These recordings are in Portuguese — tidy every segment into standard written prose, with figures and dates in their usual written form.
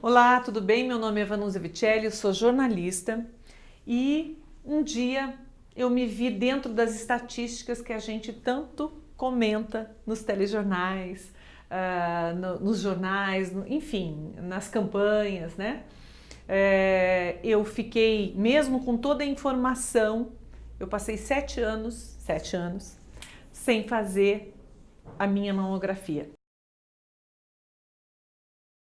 Olá, tudo bem? Meu nome é Vanusa Vicelli, eu sou jornalista e um dia eu me vi dentro das estatísticas que a gente tanto comenta nos telejornais, nos jornais, enfim, nas campanhas, né? Eu fiquei, mesmo com toda a informação, eu passei 7 anos, sem fazer a minha mamografia.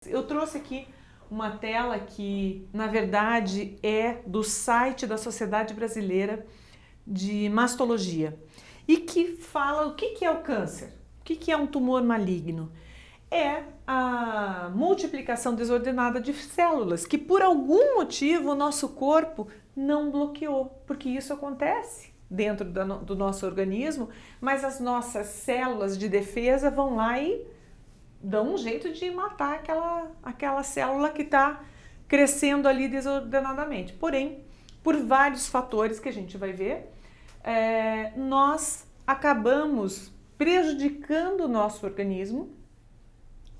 Eu trouxe aqui uma tela que, na verdade, é do site da Sociedade Brasileira de Mastologia e que fala o que é o câncer, o que é um tumor maligno. É a multiplicação desordenada de células que, por algum motivo, o nosso corpo não bloqueou, porque isso acontece dentro do nosso organismo, mas as nossas células de defesa vão lá e dão um jeito de matar aquela célula que está crescendo ali desordenadamente. Porém, por vários fatores que a gente vai ver, nós acabamos prejudicando o nosso organismo,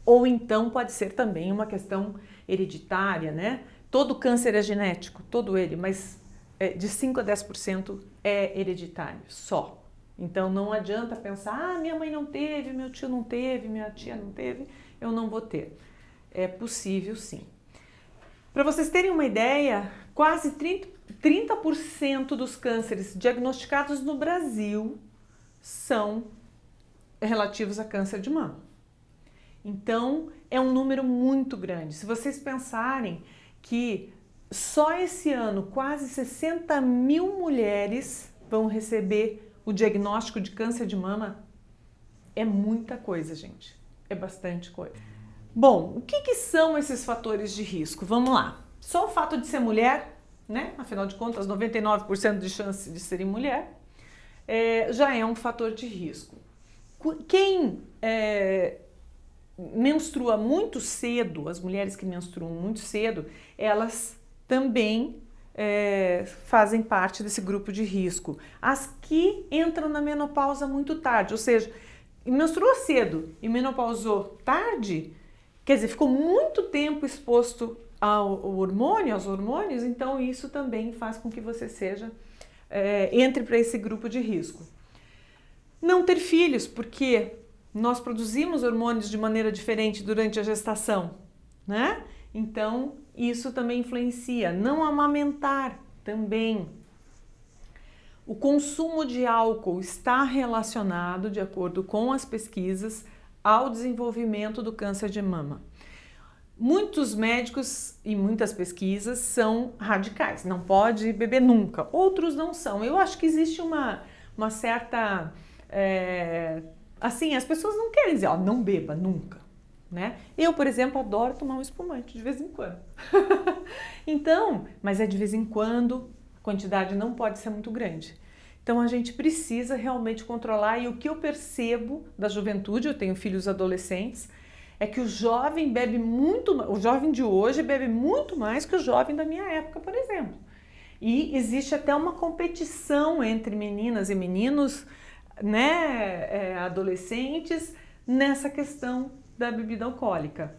ou então pode ser também uma questão hereditária, né? Todo câncer é genético, todo ele, mas de 5 a 10% é hereditário, só. Então não adianta pensar, minha mãe não teve, meu tio não teve, minha tia não teve, eu não vou ter. É possível sim. Para vocês terem uma ideia, quase 30% dos cânceres diagnosticados no Brasil são relativos a câncer de mama. Então é um número muito grande. Se vocês pensarem que só esse ano quase 60 mil mulheres vão receber o diagnóstico de câncer de mama, é muita coisa, gente. É bastante coisa. Bom, o que são esses fatores de risco? Vamos lá. Só o fato de ser mulher, né? Afinal de contas, 99% de chance de serem mulher, já é um fator de risco. Quem menstrua muito cedo, as mulheres que menstruam muito cedo, elas também fazem parte desse grupo de risco. As que entram na menopausa muito tarde, ou seja, menstruou cedo e menopausou tarde, quer dizer, ficou muito tempo exposto aos hormônios, então isso também faz com que você entre para esse grupo de risco. Não ter filhos, porque nós produzimos hormônios de maneira diferente durante a gestação, né? Então, isso também influencia. Não amamentar também. O consumo de álcool está relacionado, de acordo com as pesquisas, ao desenvolvimento do câncer de mama. Muitos médicos e muitas pesquisas são radicais, não pode beber nunca. Outros não são. Eu acho que existe uma certa... assim, as pessoas não querem dizer, ó, não beba nunca. Né? Eu, por exemplo, adoro tomar um espumante de vez em quando. Então, mas é de vez em quando, a quantidade não pode ser muito grande. Então a gente precisa realmente controlar, e o que eu percebo da juventude, eu tenho filhos adolescentes, é que o jovem bebe muito, o jovem de hoje bebe muito mais que o jovem da minha época, por exemplo. E existe até uma competição entre meninas e meninos, né, adolescentes, nessa questão da bebida alcoólica.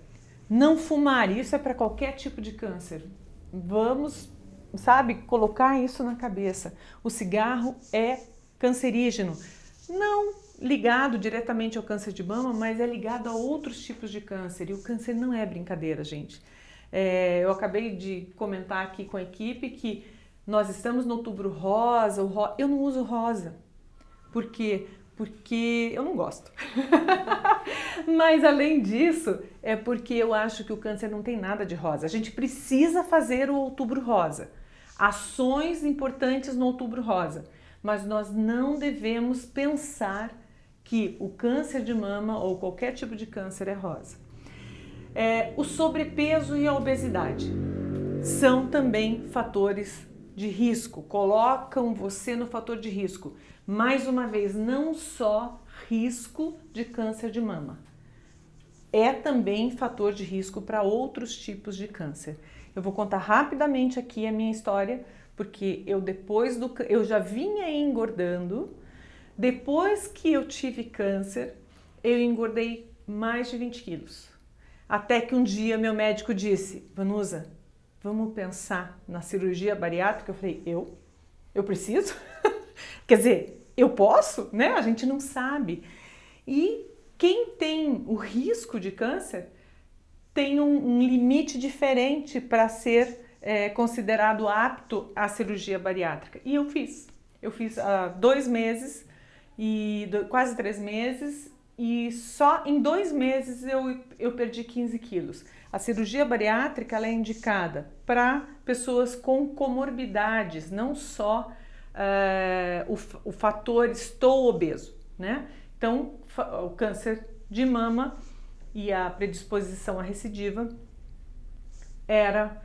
Não fumar, isso é para qualquer tipo de câncer. Vamos, sabe, colocar isso na cabeça. O cigarro é cancerígeno. Não ligado diretamente ao câncer de mama, mas é ligado a outros tipos de câncer. E o câncer não é brincadeira, gente. Eu acabei de comentar aqui com a equipe que nós estamos no Outubro Rosa. Eu não uso rosa. Por quê? Porque eu não gosto. Mas além disso, é porque eu acho que o câncer não tem nada de rosa. A gente precisa fazer o Outubro Rosa. Ações importantes no Outubro Rosa. Mas nós não devemos pensar que o câncer de mama ou qualquer tipo de câncer é rosa. O sobrepeso e a obesidade são também fatores de risco, colocam você no fator de risco. Mais uma vez, não só risco de câncer de mama, é também fator de risco para outros tipos de câncer. Eu vou contar rapidamente aqui a minha história, porque eu já vinha engordando, depois que eu tive câncer, eu engordei mais de 20 quilos. Até que um dia meu médico disse: Vanusa, vamos pensar na cirurgia bariátrica? Eu falei: eu preciso? Quer dizer, eu posso, né? A gente não sabe. E quem tem o risco de câncer tem um limite diferente para ser considerado apto à cirurgia bariátrica. E eu fiz. Eu fiz há 2 meses, quase 3 meses, e só em 2 meses eu perdi 15 quilos. A cirurgia bariátrica ela é indicada para pessoas com comorbidades, não só o fator estou obeso, né? Então, o câncer de mama e a predisposição à recidiva era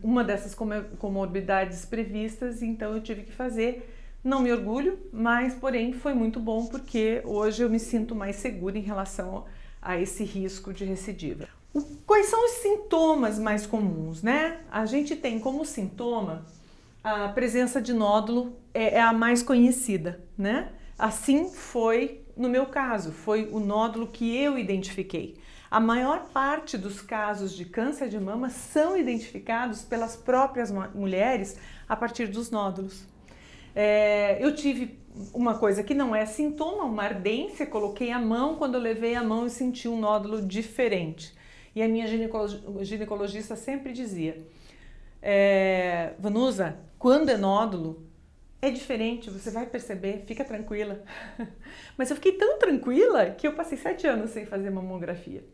uma dessas comorbidades previstas, então eu tive que fazer. Não me orgulho, mas porém foi muito bom porque hoje eu me sinto mais segura em relação a esse risco de recidiva. Quais são os sintomas mais comuns, né? A gente tem como sintoma a presença de nódulo, é a mais conhecida, né? Assim foi no meu caso, foi o nódulo que eu identifiquei. A maior parte dos casos de câncer de mama são identificados pelas próprias mulheres a partir dos nódulos. Eu tive uma coisa que não é sintoma, uma ardência, coloquei a mão, quando eu levei a mão eu senti um nódulo diferente. E a minha ginecologista sempre dizia: Vanusa, quando é nódulo, é diferente, você vai perceber, fica tranquila. Mas eu fiquei tão tranquila que eu passei 7 anos sem fazer mamografia,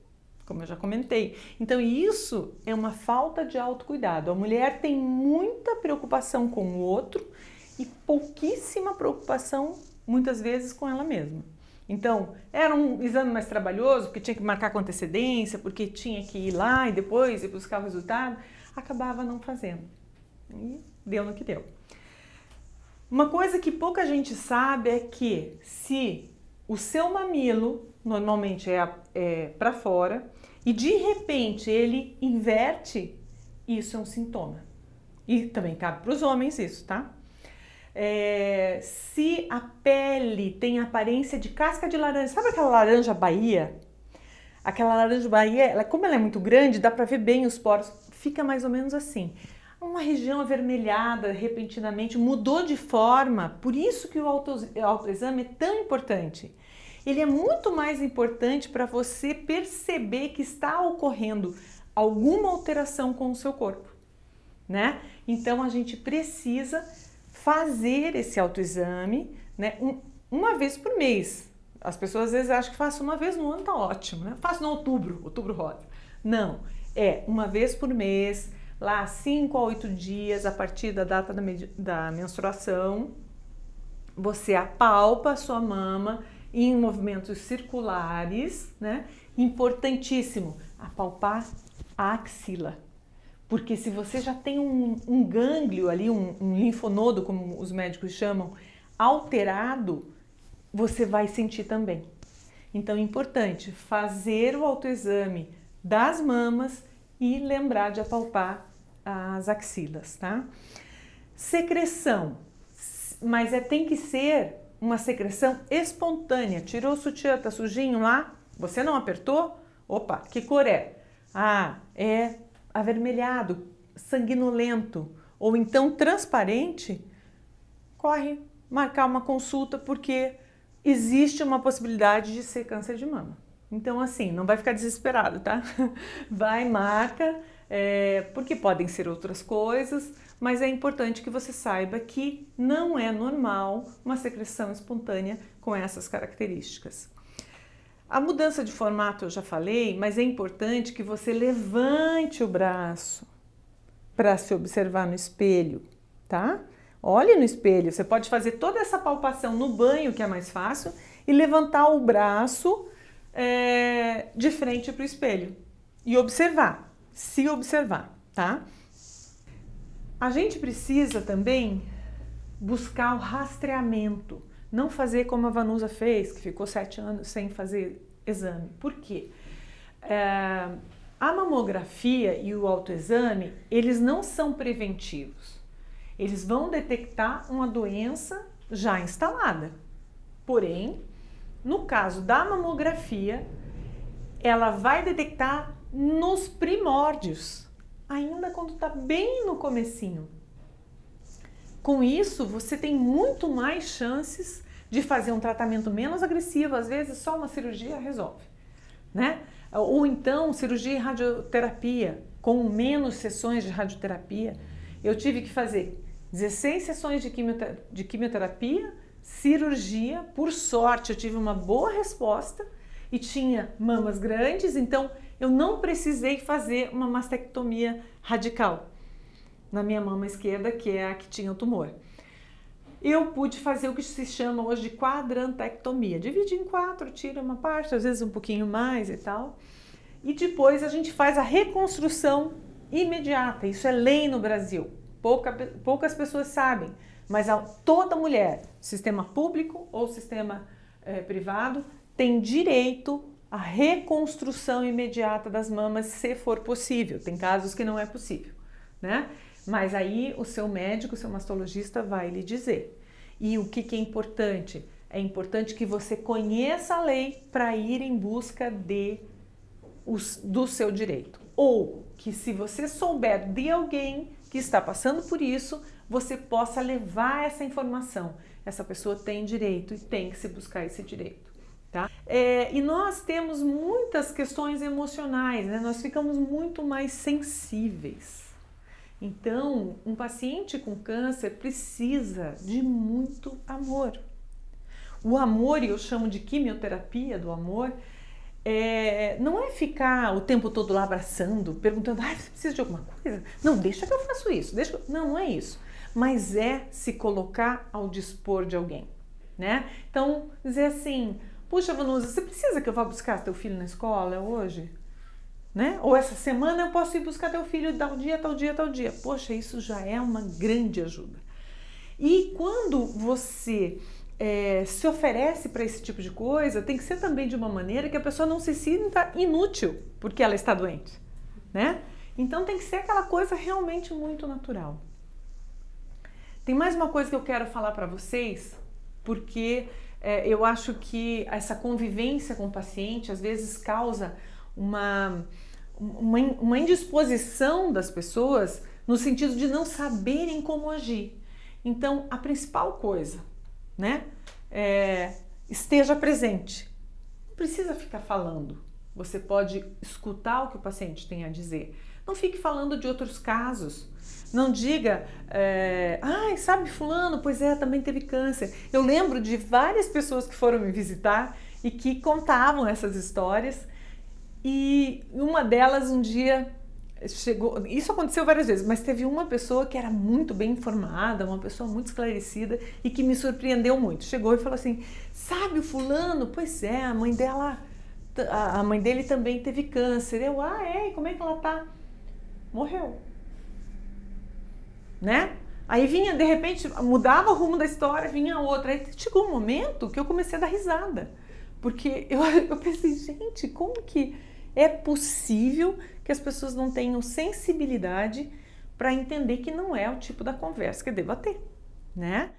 como eu já comentei. Então isso é uma falta de autocuidado. A mulher tem muita preocupação com o outro e pouquíssima preocupação, muitas vezes, com ela mesma. Então, era um exame mais trabalhoso, porque tinha que marcar com antecedência, porque tinha que ir lá e depois ir buscar o resultado, acabava não fazendo. E deu no que deu. Uma coisa que pouca gente sabe é que se o seu mamilo normalmente é para fora e de repente ele inverte, isso é um sintoma. E também cabe para os homens isso, tá? Se a pele tem aparência de casca de laranja, sabe aquela laranja Bahia? Aquela laranja Bahia, como ela é muito grande, dá para ver bem os poros, fica mais ou menos assim. Uma região avermelhada repentinamente, mudou de forma, por isso que o autoexame é tão importante. Ele é muito mais importante para você perceber que está ocorrendo alguma alteração com o seu corpo, né? Então a gente precisa fazer esse autoexame, né? Uma vez por mês. As pessoas às vezes acham que faço uma vez no ano, tá ótimo, né? Faço no outubro rosa. Não, uma vez por mês, lá 5 a 8 dias a partir da data da menstruação, você apalpa a sua mama em movimentos circulares, né? Importantíssimo, apalpar a axila. Porque se você já tem um gânglio ali, um linfonodo, como os médicos chamam, alterado, você vai sentir também. Então é importante fazer o autoexame das mamas e lembrar de apalpar as axilas, tá? Secreção, mas tem que ser uma secreção espontânea. Tirou o sutiã, tá sujinho lá? Você não apertou? Opa, que cor é? É avermelhado, sanguinolento ou então transparente. Corre marcar uma consulta porque existe uma possibilidade de ser câncer de mama. Então assim, não vai ficar desesperado, tá? Vai, marca, porque podem ser outras coisas, mas é importante que você saiba que não é normal uma secreção espontânea com essas características. A mudança de formato eu já falei, mas é importante que você levante o braço para se observar no espelho, tá? Olhe no espelho, você pode fazer toda essa palpação no banho, que é mais fácil, e levantar o braço de frente para o espelho e observar, se observar, tá? A gente precisa também buscar o rastreamento, não fazer como a Vanusa fez, que ficou 7 anos sem fazer exame. Por quê? A mamografia e o autoexame, eles não são preventivos. Eles vão detectar uma doença já instalada. Porém, no caso da mamografia, ela vai detectar nos primórdios, ainda quando está bem no comecinho. Com isso, você tem muito mais chances de fazer um tratamento menos agressivo, às vezes só uma cirurgia resolve, né? Ou então cirurgia e radioterapia, com menos sessões de radioterapia. Eu tive que fazer 16 sessões de quimioterapia, cirurgia, por sorte eu tive uma boa resposta e tinha mamas grandes, então eu não precisei fazer uma mastectomia radical na minha mama esquerda, que é a que tinha o tumor. Eu pude fazer o que se chama hoje de quadrantectomia. Divide em 4, tira uma parte, às vezes um pouquinho mais e tal. E depois a gente faz a reconstrução imediata. Isso é lei no Brasil. Poucas pessoas sabem, mas toda mulher, sistema público ou sistema privado, tem direito à reconstrução imediata das mamas, se for possível. Tem casos que não é possível, né? Mas aí o seu médico, o seu mastologista vai lhe dizer. E o que é importante? É importante que você conheça a lei para ir em busca do seu direito. Ou que se você souber de alguém que está passando por isso, você possa levar essa informação. Essa pessoa tem direito e tem que se buscar esse direito. Tá? E nós temos muitas questões emocionais, né? Nós ficamos muito mais sensíveis. Então, um paciente com câncer precisa de muito amor. O amor, e eu chamo de quimioterapia do amor, não é ficar o tempo todo lá abraçando, perguntando, você precisa de alguma coisa? Não, deixa que eu faço isso. Não é isso. Mas é se colocar ao dispor de alguém, né? Então, dizer assim, puxa, Vanusa, você precisa que eu vá buscar teu filho na escola hoje? Né? Ou essa semana eu posso ir buscar teu filho tal dia, tal dia, tal dia. Poxa, isso já é uma grande ajuda. E quando você se oferece para esse tipo de coisa, tem que ser também de uma maneira que a pessoa não se sinta inútil porque ela está doente, né? Então tem que ser aquela coisa realmente muito natural. Tem mais uma coisa que eu quero falar para vocês, porque eu acho que essa convivência com o paciente às vezes causa uma indisposição das pessoas no sentido de não saberem como agir. Então, a principal coisa, né, esteja presente. Não precisa ficar falando. Você pode escutar o que o paciente tem a dizer. Não fique falando de outros casos. Não diga, sabe fulano? Pois também teve câncer. Eu lembro de várias pessoas que foram me visitar e que contavam essas histórias. E uma delas um dia chegou, isso aconteceu várias vezes, mas teve uma pessoa que era muito bem informada, uma pessoa muito esclarecida e que me surpreendeu muito. Chegou e falou assim, sabe o fulano? Pois é, a mãe dele também teve câncer. Eu, e como é que ela tá? Morreu. Né? Aí vinha, de repente, mudava o rumo da história, vinha outra. Aí chegou um momento que eu comecei a dar risada. Porque eu pensei, gente, como que é possível que as pessoas não tenham sensibilidade para entender que não é o tipo da conversa que deva ter, né?